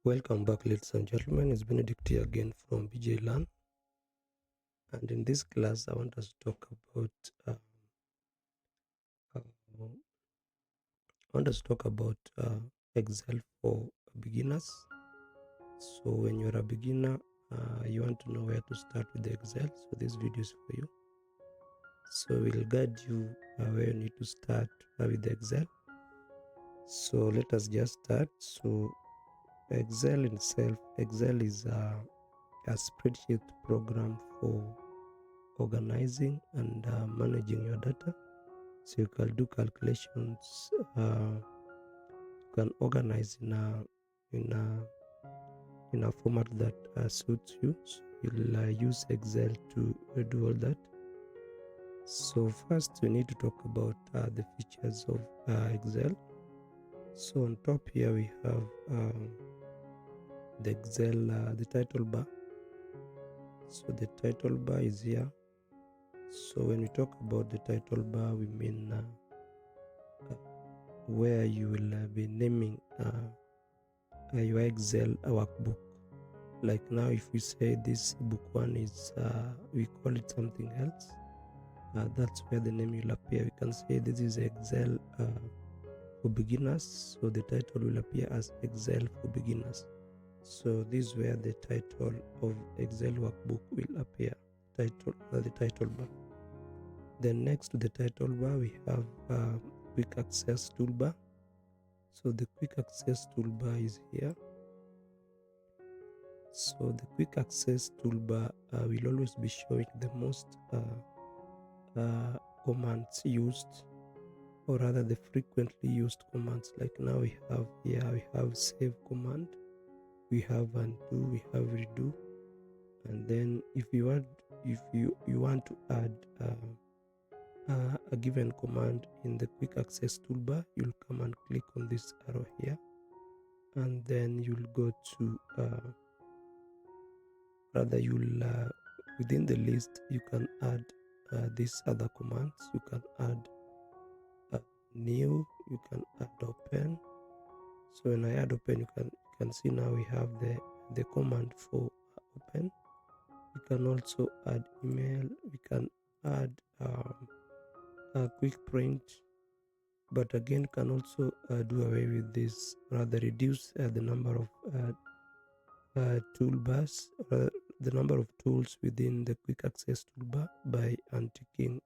Welcome back, ladies and gentlemen. It's Benedict here again from BJ Learn, and in this class, I want us to talk about uh, Excel for beginners. So, when you're a beginner, you want to know where to start with the Excel. So, this video is for you. So, we'll guide you where you need to start with the Excel. So, let us just start. So, Excel itself, Excel is a spreadsheet program for organizing and managing your data. So you can do calculations. You can organize in a format that suits you. So you'll use Excel to do all that. So first, we need to talk about the features of Excel. So on top here we have the Excel, the title bar. So the title bar is here. So when we talk about the title bar, we mean where you will be naming your Excel workbook. Like now, if we say this book one is, we call it something else, that's where the name will appear. We can say this is Excel for beginners, so the title will appear as Excel for beginners. So this is where the title of Excel workbook will appear, the title bar. Then next to the title bar, we have quick access toolbar. So the quick access toolbar is here. So the quick access toolbar will always be showing the most commands used, or rather the frequently used commands. Like now we have here, we have save command, we have undo, we have redo, and then if you want to add a given command in the quick access toolbar, you'll come and click on this arrow here, and then you'll go to within the list you can add these other commands. You can add new, you can add open. So when I add open, you can see now we have the command for open. You can also add email, we can add a quick print, but again you can also do away with this, rather reduce the number of toolbars, the number of tools within the quick access toolbar by unticking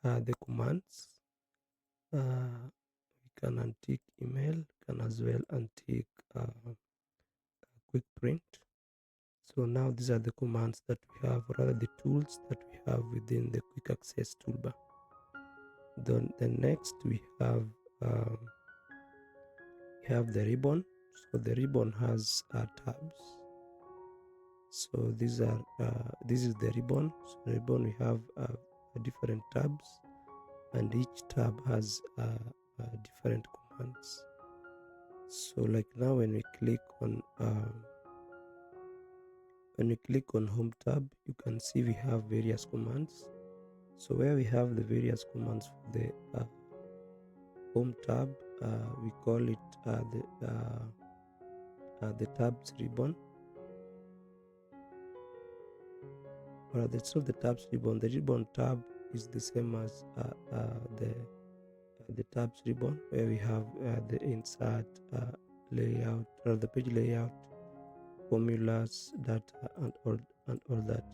the commands. We can untick email, can as well untick quick print. So now these are the commands that we have, or rather the tools that we have within the quick access toolbar. Then next we have the ribbon. So the ribbon has tabs. So these are this is the ribbon. So the ribbon, we have different tabs, and each tab has different commands. So like now when we click on home tab, you can see we have various commands. So where we have the various commands for the home tab, we call it the tabs ribbon. Or that's not the tabs ribbon. The ribbon tab is the same as the tabs ribbon, where we have the insert, layout, or the page layout, formulas, data, and all that.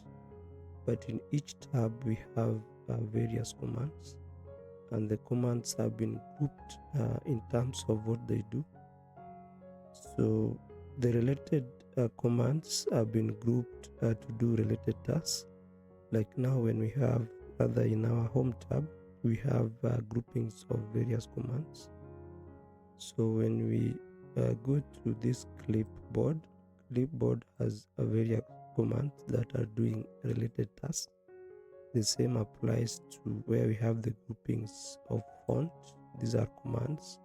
But in each tab we have various commands, and the commands have been grouped in terms of what they do. So the related commands have been grouped to do related tasks. Like now when we have in our home tab, we have groupings of various commands. So when we go to this clipboard has various commands that are doing related tasks. The same applies to where we have the groupings of font. These are commands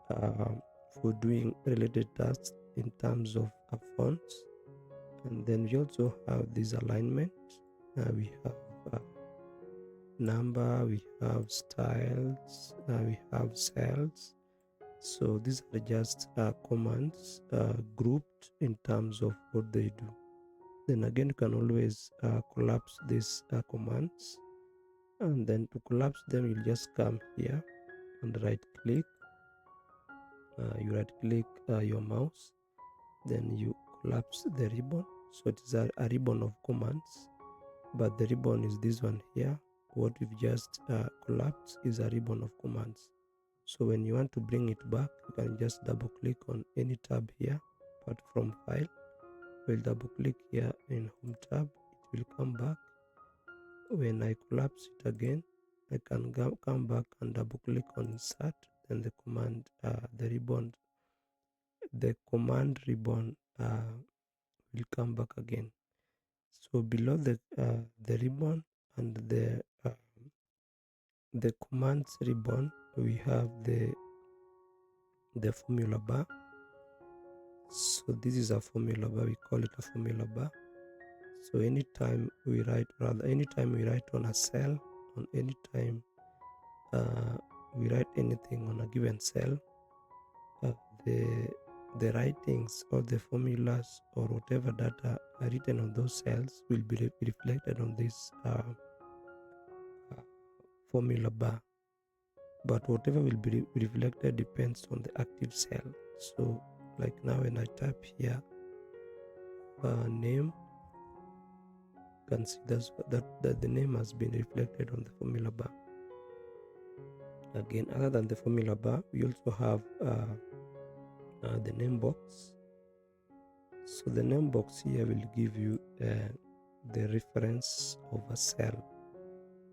for doing related tasks in terms of fonts. And then we also have this alignment. We have number, we have styles, we have cells, So these are just commands grouped in terms of what they do. Then again, you can always collapse these commands, and then to collapse them, you'll just come here and right click. You right click your mouse, then you collapse the ribbon. So it is a ribbon of commands, but the ribbon is this one here. What we've just collapsed is a ribbon of commands. So when you want to bring it back, you can just double click on any tab here apart from file. We'll double click here in home tab, it will come back. When I collapse it again, I can come back and double click on insert, then the command ribbon will come back again. So below the ribbon and the commands ribbon, we have the formula bar. So this is a formula bar, we call it a formula bar. So anytime we write on a cell, on any time we write anything on a given cell, the writings or the formulas or whatever data are written on those cells will be reflected on this formula bar. But whatever will be reflected depends on the active cell. So like now when I type here name, you can see that the name has been reflected on the formula bar. Again, other than the formula bar, we also have the name box. So the name box here will give you the reference of a cell.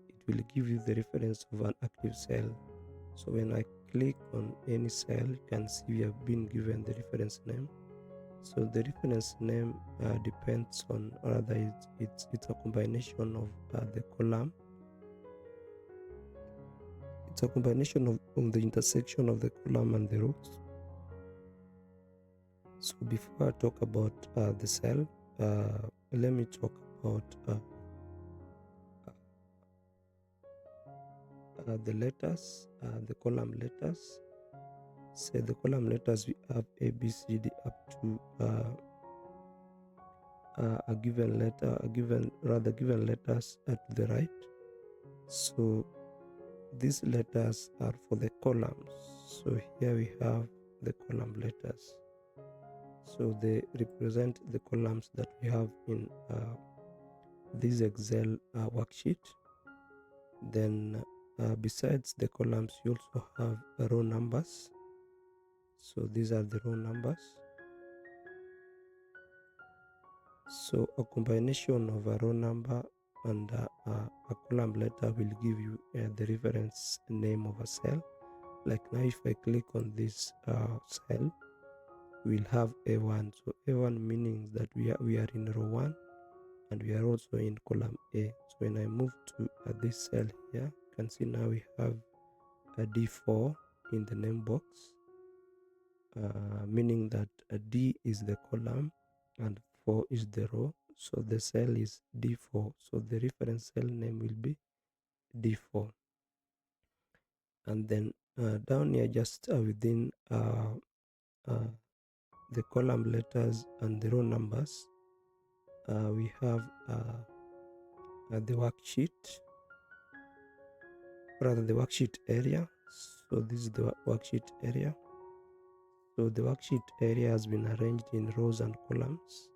It will give you the reference of an active cell. So when I click on any cell, you can see we have been given the reference name. So the reference name depends on, or rather it's a combination of the column. It's a combination of the intersection of the column and the rows. So before I talk about the cell, let me talk about the letters, the column letters. Say the column letters, we have A, B, C, D up to a given letters at the right. So these letters are for the columns. So here we have the column letters. So they represent the columns that we have in this Excel worksheet. Then besides the columns, you also have row numbers. So these are the row numbers. So a combination of a row number and a column letter will give you the reference name of a cell. Like now if I click on this cell, we'll have A1. So A1 meaning that we are in row 1 and we are also in column A. So when I move to this cell here, you can see now we have a D4 in the name box, meaning that a D is the column and 4 is the row. So the cell is D4. So the reference cell name will be D4. And then down here, just within the column letters and the row numbers, we have the worksheet, rather the worksheet area. So this is the worksheet area. So the worksheet area has been arranged in rows and columns.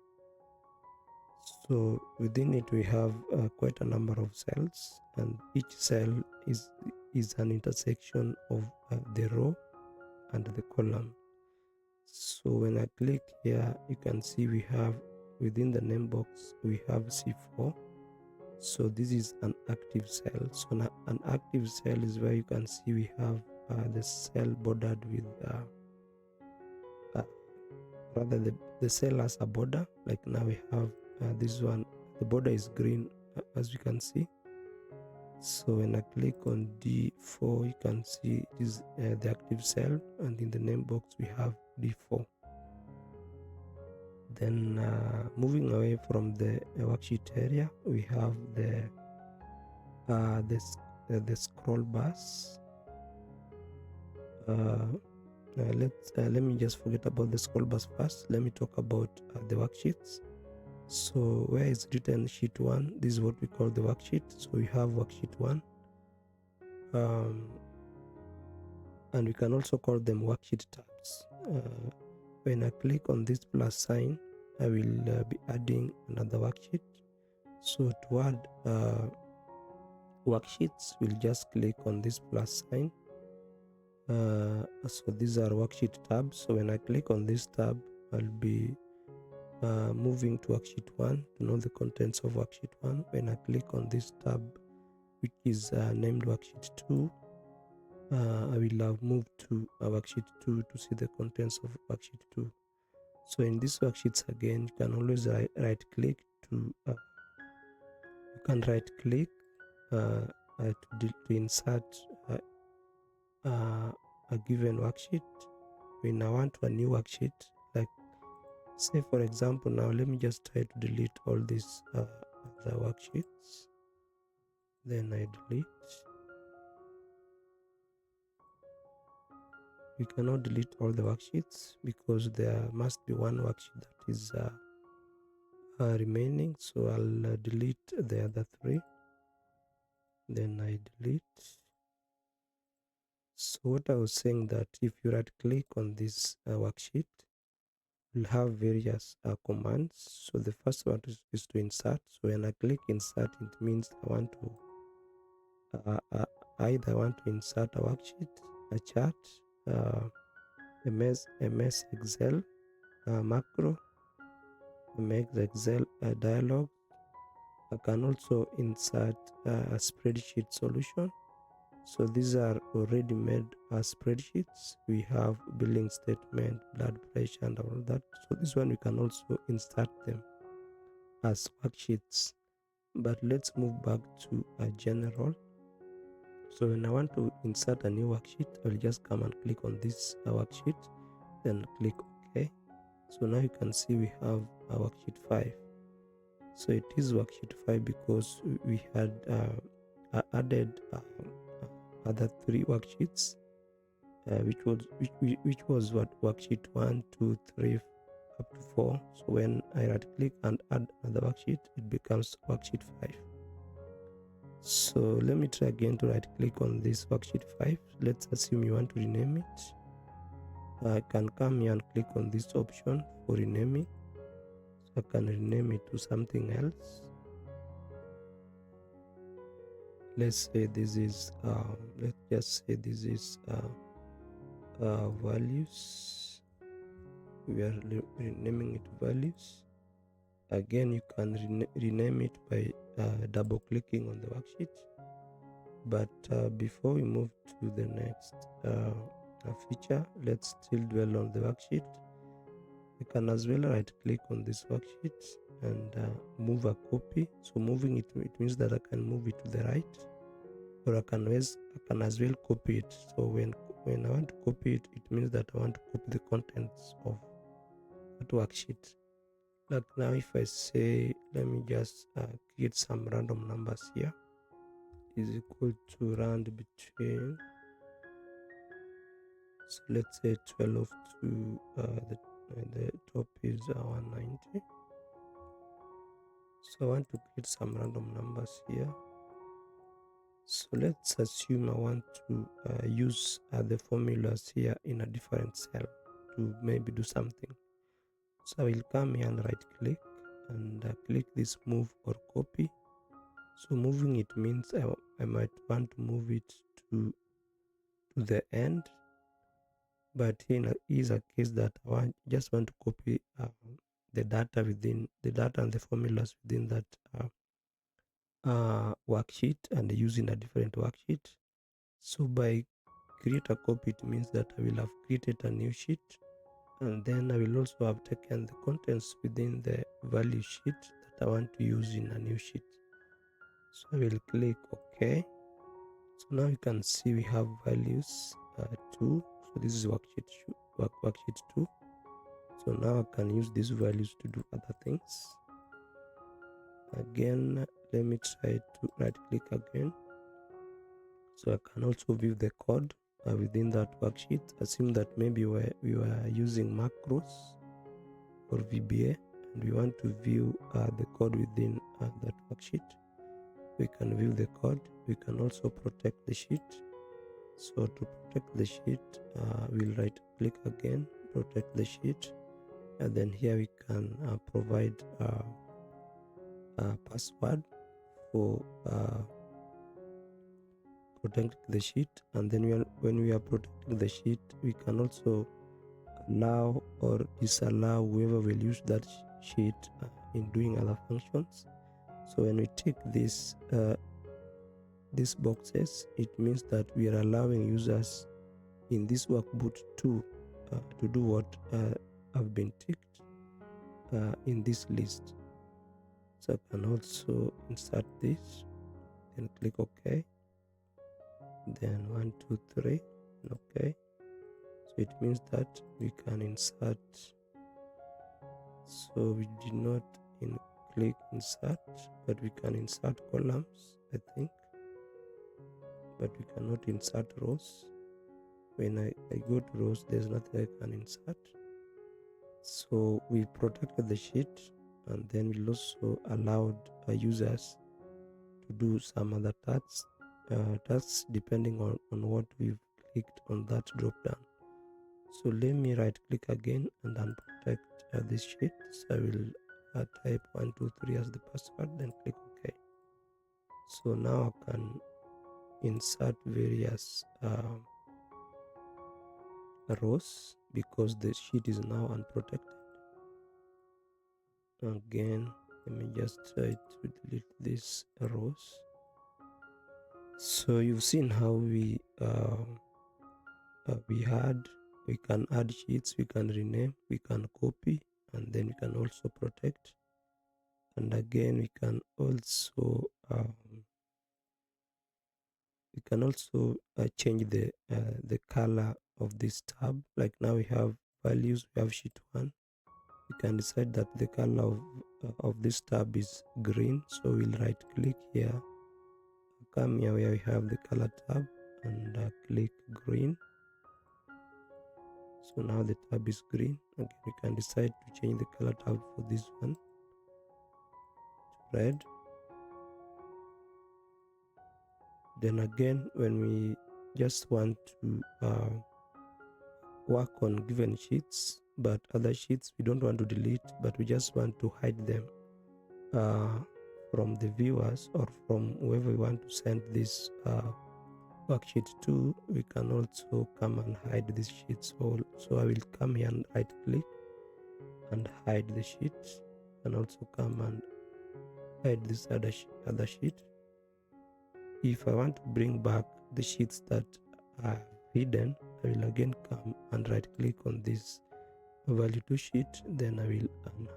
So within it we have quite a number of cells, and each cell is an intersection of the row and the column. So when I click here, you can see we have within the name box we have C4. So this is an active cell. So an active cell is where you can see we have the cell bordered with rather the cell has a border. Like now we have this one, the border is green as you can see. So when I click on D4, you can see it is the active cell, and in the name box we have D4. Then moving away from the worksheet area, we have the scroll bars. let me just forget about the scroll bars first. Let me talk about the worksheets. So where is written sheet 1, this is what we call the worksheet. So we have worksheet 1, and we can also call them worksheet tabs. When I click on this plus sign, I will be adding another worksheet. So to add worksheets, we'll just click on this plus sign. So these are worksheet tabs. So when I click on this tab, I'll be moving to worksheet 1 to know the contents of worksheet 1. When I click on this tab, which is named worksheet 2, I will have moved to worksheet 2 to see the contents of worksheet 2. So in these worksheets again, you can always right click to insert a given worksheet. When I want a new worksheet, like say for example, now let me just try to delete all these other worksheets. Then I delete. We cannot delete all the worksheets because there must be one worksheet that is remaining. So I'll delete the other 3. Then I delete. So what I was saying, that if you right click on this worksheet, you'll have various commands. So the first one is to insert. So when I click insert, it means I want to either want to insert a worksheet, a chart, MS Excel macro, MS Excel dialog. I can also insert a spreadsheet solution. So these are already made as spreadsheets. We have billing statement, blood pressure, and all that. So this one we can also insert them as worksheets. But let's move back to a general. So when I want to insert a new worksheet, I'll just come and click on this worksheet, then click OK. So now you can see we have a worksheet 5. So it is worksheet 5 because we had added other 3 worksheets, which was what worksheet 1, 2, 3 up to 4. So when I right click and add another worksheet, it becomes worksheet 5. So let me try again to right click on this worksheet 5. Let's assume you want to rename it. I can come here and click on this option for renaming. So I can rename it to something else. Let's say this is let's just say this is values. We are renaming it values. Again, you can rename it by double clicking on the worksheet. But before we move to the next feature, let's still dwell on the worksheet. You can as well right click on this worksheet and move a copy. So moving it means that I can move it to the right, or I can as well copy it. So when I want to copy it, it means that I want to copy the contents of that worksheet. Like now, if I say, let me just create some random numbers here, is equal to round between, so let's say 12 to the top is 190. So I want to create some random numbers here. So let's assume I want to use the formulas here in a different cell to maybe do something. So I will come here and right click and click this move or copy. So moving it means I might want to move it to the end, but here is a case that I just want to copy the data and the formulas within that worksheet and using a different worksheet. So by create a copy, it means that I will have created a new sheet, and then I will also have taken the contents within the value sheet that I want to use in a new sheet. So I will click OK. So now you can see we have values 2. So this is worksheet 2. So now I can use these values to do other things. Again, let me try to right click again. So I can also view the code. within that worksheet. Assume that maybe we were using macros for VBA and we want to view the code within that worksheet. We can view the code. We can also protect the sheet. So to protect the sheet, we'll right click again, protect the sheet, and then here we can provide a password for protect the sheet. And then when we are protecting the sheet, we can also allow or disallow whoever will use that sheet in doing other functions. So when we tick these boxes, it means that we are allowing users in this workbook to do what have been ticked in this list. So I can also insert this, then click OK, then 1 2 3, OK. So it means that we can insert. So we did not click insert, but we can insert columns, I think, but we cannot insert rows. When I go to rows, there's nothing I can insert. So we protected the sheet, and then we also allowed users to do some other tasks depending on what we've clicked on that drop down. So let me right click again and unprotect this sheet. So I will type 1 2 3 as the password, then click OK. So now I can insert various rows because the sheet is now unprotected. Again, let me just try to delete these rows. So you've seen how we can add sheets, we can rename, we can copy, and then we can also protect. And again, we can also change the color of this tab. Like now we have values, we have sheet 1. We can decide that the color of this tab is green. So we'll right click here, come here where we have the color tab, and click green. So now the tab is green. Again, we can decide to change the color tab for this one to red. Then again, when we just want to work on given sheets, but other sheets we don't want to delete, but we just want to hide them from the viewers or from whoever we want to send this worksheet to, we can also come and hide these sheets all. So I will come here and right click and hide the sheets, and also come and hide this other sheet. If I want to bring back the sheets that are hidden, I will again come and right click on this value 2 sheet, then I will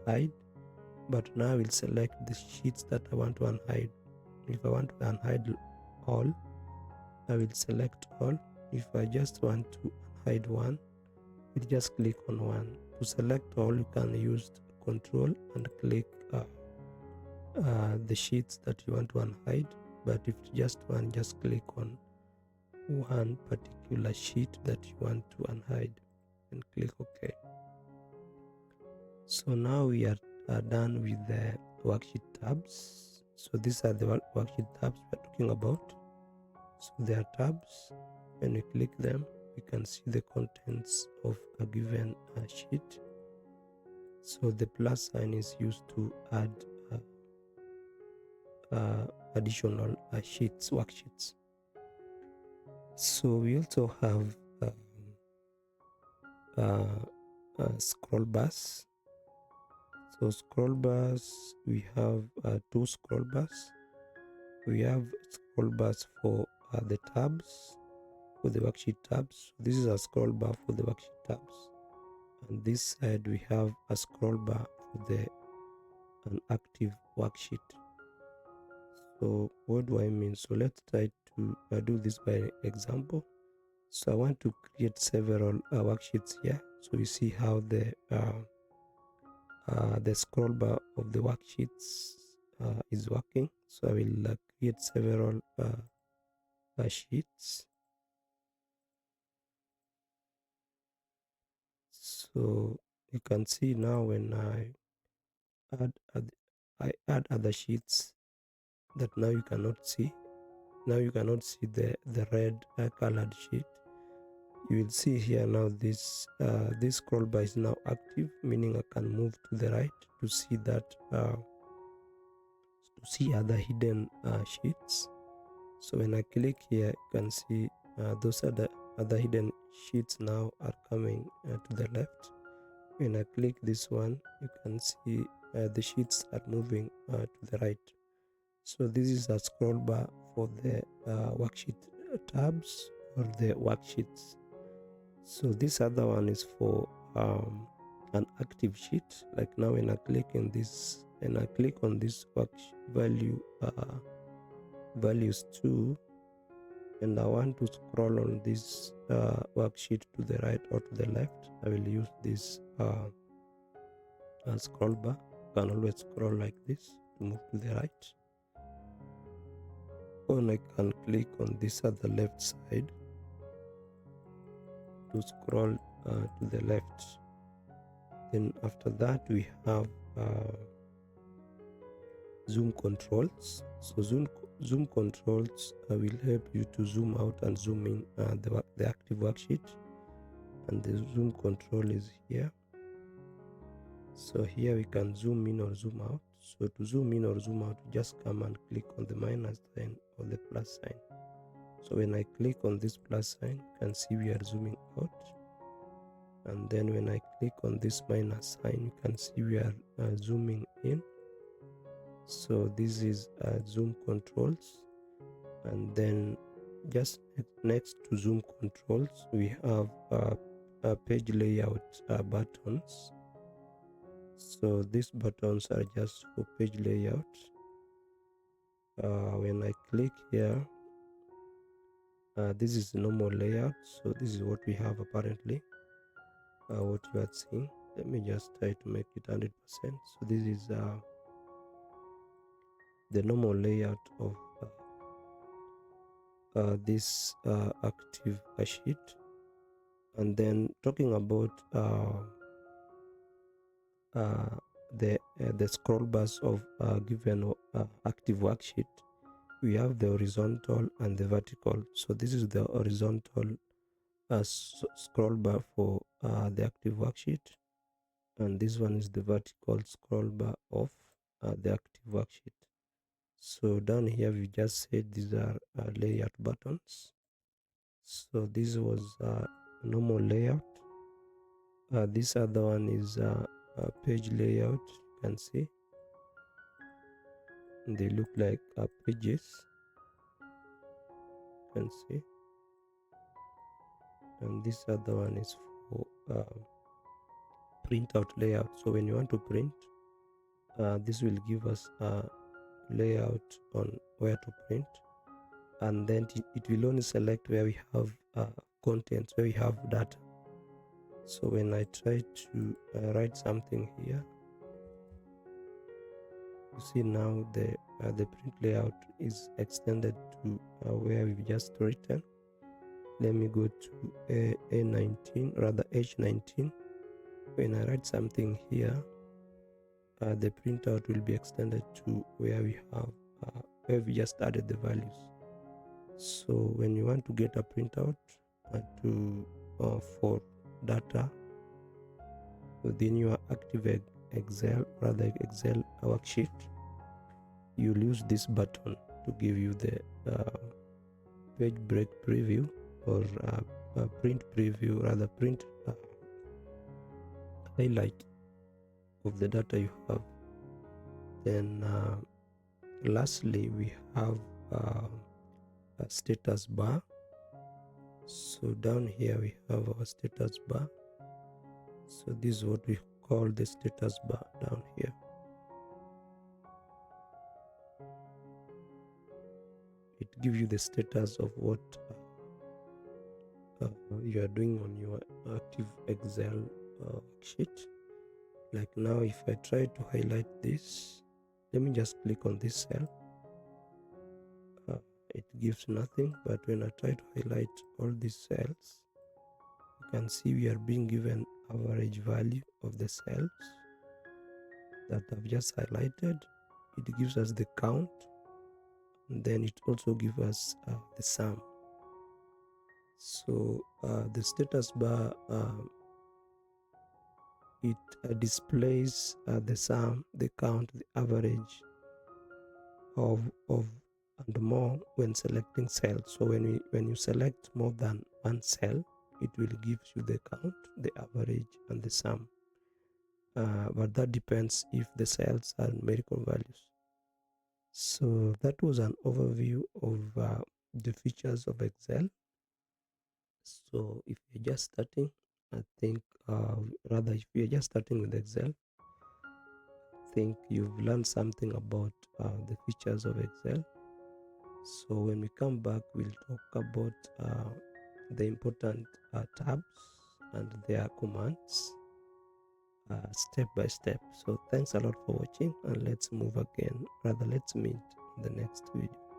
unhide. But now I will select the sheets that I want to unhide. If I want to unhide all, I will select all. If I just want to unhide one, you just click on one. To select all, you can use Control and click the sheets that you want to unhide. But if just one, just click on one particular sheet that you want to unhide and click OK. So now we are done with the worksheet tabs. So these are the worksheet tabs we're talking about. So there are tabs. When we click them, we can see the contents of a given sheet. So the plus sign is used to add additional worksheets. So we also have scroll bars. So scroll bars, we have 2 scroll bars. We have scroll bars for the tabs, for the worksheet tabs. This is a scroll bar for the worksheet tabs. On this side, we have a scroll bar for an active worksheet. So what do I mean? So let's try to do this by example. So I want to create several worksheets here. So we see how the scroll bar of the worksheets is working. So I will create several sheets. So you can see now when add, add I add other sheets that now you cannot see. Now you cannot see the red colored sheet. You will see here now this scroll bar is now active, meaning I can move to the right to see that to see other hidden sheets. So when I click here, you can see those other hidden sheets now are coming to the left. When I click this one, you can see the sheets are moving to the right. So this is a scroll bar for the worksheet tabs or the worksheets. So this other one is for an active sheet. Like now when I click in this and I click on this values 2, and I want to scroll on this worksheet to the right or to the left, I will use this scroll bar. You can always scroll like this to move to the right. Or I can click on this at the left side to scroll to the left. Then after that we have zoom controls. So zoom controls will help you to zoom out and zoom in the active worksheet, and the zoom control is here. So here we can zoom in or zoom out. So to zoom in or zoom out, just come and click on the minus sign or the plus sign. So when I click on this plus sign, you can see we are zooming out. And then when I click on this minus sign, you can see we are zooming in. So this is zoom controls. And then just next to zoom controls, we have page layout buttons. So these buttons are just for page layout. When I click here, this is normal layout. So this is what we have apparently, what you are seeing. Let me just try to make it 100%. So this is the normal layout of this active sheet. And then talking about the scroll bars of given active worksheet, we have the horizontal and the vertical. So this is the horizontal scroll bar for the active worksheet, and this one is the vertical scroll bar of the active worksheet. So down here we just said these are layout buttons. So this was normal layout. This other one is page layout. You can see they look like pages. You can see, and this other one is for printout layout. So when you want to print, this will give us a layout on where to print, and then it will only select where we have contents, where we have data. So when I try to write something here, you see now the print layout is extended to where we've just written. Let me go to A19, rather H19. When I write something here, the printout will be extended to where we have where we just added the values. So when you want to get a printout for data within your active Excel, rather Excel worksheet, you'll use this button to give you the page break preview or print preview, rather print highlight of the data you have. Then lastly we have a status bar. So down here we have our status bar. So this is what we call the status bar down here. It gives you the status of what you are doing on your active Excel worksheet. Like now if I try to highlight this, let me just click on this cell. It gives nothing, but when I try to highlight all these cells, you can see we are being given average value of the cells that I've just highlighted. It gives us the count, and then it also gives us the sum. So the status bar, it displays the sum, the count, the average of and more when selecting cells. So when you select more than one cell, it will give you the count, the average, and the sum. But that depends if the cells are numerical values. So that was an overview of the features of Excel. So if you're just starting, I think rather if you're just starting with Excel, I think you've learned something about the features of Excel. So when we come back, we'll talk about the important tabs and their commands step by step. So thanks a lot for watching, and let's move again, rather let's meet in the next video.